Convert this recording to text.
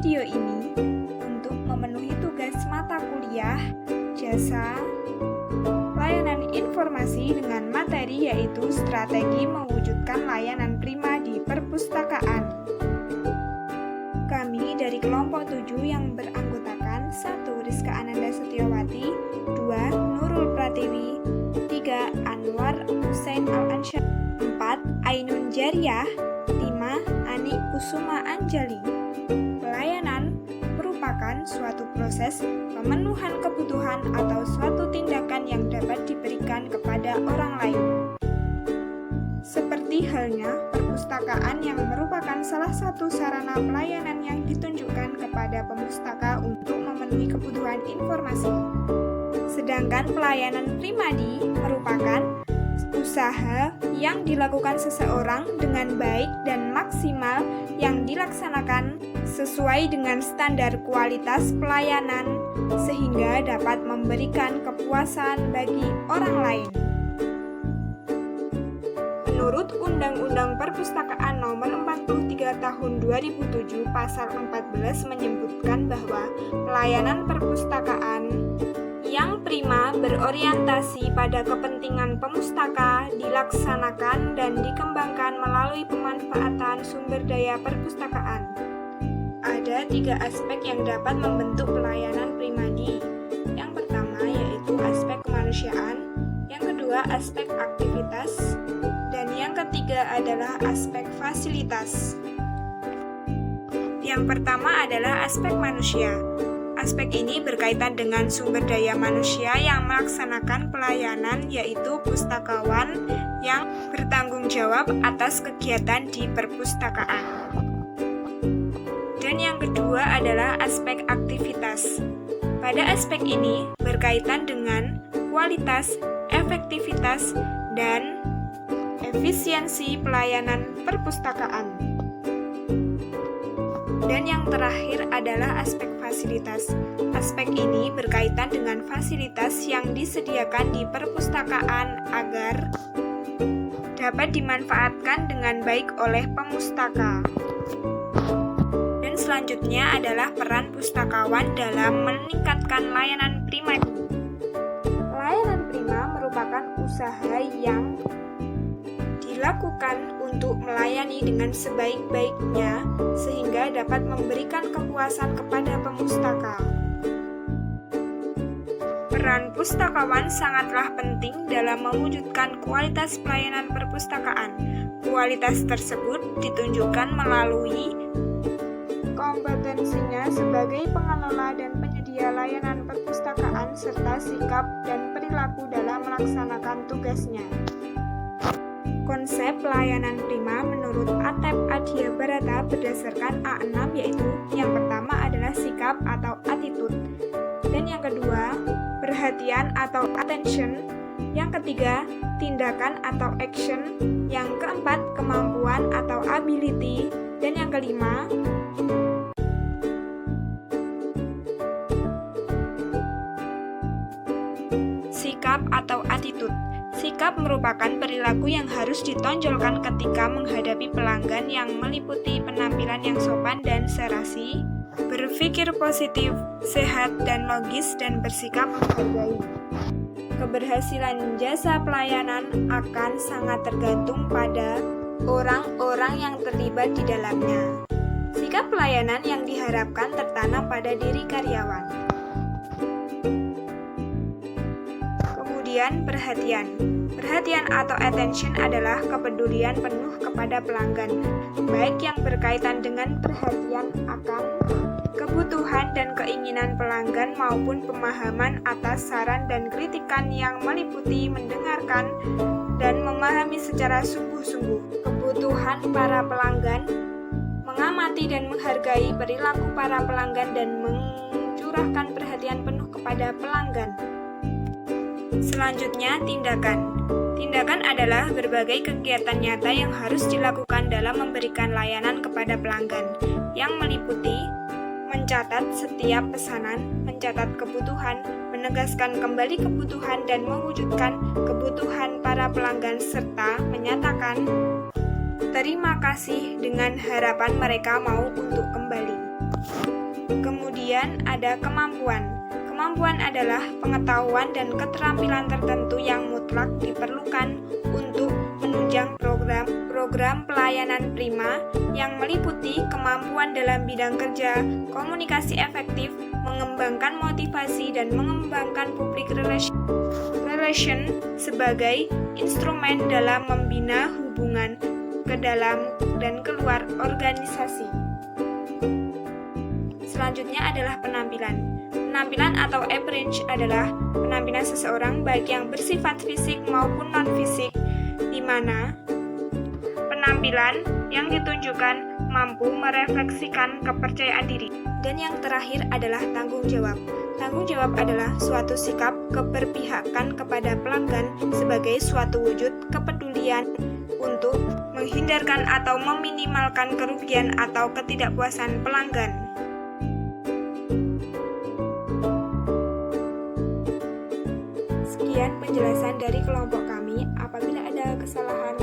video ini untuk memenuhi tugas mata kuliah Jasa Layanan Informasi dengan materi yaitu Strategi Mewujudkan Layanan Prima di Perpustakaan. Kami dari kelompok 7 yang beranggotakan 1. Rizka Ananda Setiawati, 2. Nurul Pratiwi, 3. Anwar Hussein Al-Ansyar, 4. Ainun Jariah, 5. Ani Kusuma Anjali. Pelayanan merupakan suatu proses pemenuhan kebutuhan atau suatu tindakan yang dapat diberikan kepada orang lain. Seperti halnya perpustakaan yang merupakan salah satu sarana pelayanan yang ditunjukkan kepada pemustaka untuk memenuhi kebutuhan informasi. Sedangkan pelayanan pribadi merupakan usaha yang dilakukan seseorang dengan baik dan maksimal yang dilaksanakan sesuai dengan standar kualitas pelayanan sehingga dapat memberikan kepuasan bagi orang lain. Menurut Undang-Undang Perpustakaan Nomor 43 Tahun 2007 Pasal 14 menyebutkan bahwa pelayanan perpustakaan yang prima berorientasi pada kepentingan pemustaka dilaksanakan dan dikembangkan melalui pemanfaatan sumber daya perpustakaan. Ada 3 aspek yang dapat membentuk pelayanan pribadi. Yang pertama yaitu aspek kemanusiaan, yang kedua aspek aktivitas, dan yang ketiga adalah aspek fasilitas. Yang pertama adalah aspek manusia. Aspek ini berkaitan dengan sumber daya manusia yang melaksanakan pelayanan, yaitu pustakawan yang bertanggung jawab atas kegiatan di perpustakaan. Dan yang kedua adalah aspek aktivitas. Pada aspek ini berkaitan dengan kualitas, efektivitas, dan efisiensi pelayanan perpustakaan. Dan yang terakhir adalah aspek fasilitas. Aspek ini berkaitan dengan fasilitas yang disediakan di perpustakaan agar dapat dimanfaatkan dengan baik oleh pemustaka. Dan selanjutnya adalah peran pustakawan dalam meningkatkan layanan prima. Layanan prima merupakan usaha yang dilakukan untuk melayani dengan sebaik-baiknya sehingga dapat memberikan kepuasan kepada pemustaka. Peran pustakawan sangatlah penting dalam mewujudkan kualitas pelayanan perpustakaan. Kualitas tersebut ditunjukkan melalui kompetensinya sebagai pengelola dan penyedia layanan perpustakaan serta sikap dan perilaku dalam melaksanakan tugasnya. Konsep pelayanan prima menurut Atep Adhya Barata berdasarkan A6 yaitu yang pertama adalah sikap atau attitude, dan yang kedua perhatian atau attention, yang ketiga tindakan atau action, yang keempat kemampuan atau ability, dan yang kelima sikap atau attitude. Sikap merupakan perilaku yang harus ditonjolkan ketika menghadapi pelanggan yang meliputi penampilan yang sopan dan serasi, berpikir positif, sehat dan logis, dan bersikap menghargai. Keberhasilan jasa pelayanan akan sangat tergantung pada orang-orang yang terlibat di dalamnya. Sikap pelayanan yang diharapkan tertanam pada diri karyawan. Kemudian perhatian atau attention adalah kepedulian penuh kepada pelanggan, baik yang berkaitan dengan perhatian akan kebutuhan dan keinginan pelanggan maupun pemahaman atas saran dan kritikan yang meliputi mendengarkan dan memahami secara sungguh-sungguh kebutuhan para pelanggan, mengamati dan menghargai perilaku para pelanggan dan mencurahkan perhatian penuh kepada pelanggan. Selanjutnya, tindakan. Tindakan adalah berbagai kegiatan nyata yang harus dilakukan dalam memberikan layanan kepada pelanggan, yang meliputi mencatat setiap pesanan, mencatat kebutuhan, menegaskan kembali kebutuhan dan mewujudkan kebutuhan para pelanggan, serta menyatakan terima kasih dengan harapan mereka mau untuk kembali. Kemudian ada kemampuan. Kemampuan adalah pengetahuan dan keterampilan tertentu yang mutlak diperlukan untuk menunjang program pelayanan prima yang meliputi kemampuan dalam bidang kerja, komunikasi efektif, mengembangkan motivasi, dan mengembangkan public relation sebagai instrumen dalam membina hubungan ke dalam dan keluar organisasi. Selanjutnya adalah penampilan. Penampilan atau appearance adalah penampilan seseorang baik yang bersifat fisik maupun non-fisik, di mana penampilan yang ditunjukkan mampu merefleksikan kepercayaan diri. Dan yang terakhir adalah tanggung jawab. Tanggung jawab adalah suatu sikap keberpihakan kepada pelanggan sebagai suatu wujud kepedulian untuk menghindarkan atau meminimalkan kerugian atau ketidakpuasan pelanggan. Sekian penjelasan dari kelompok kami. Apabila ada kesalahan,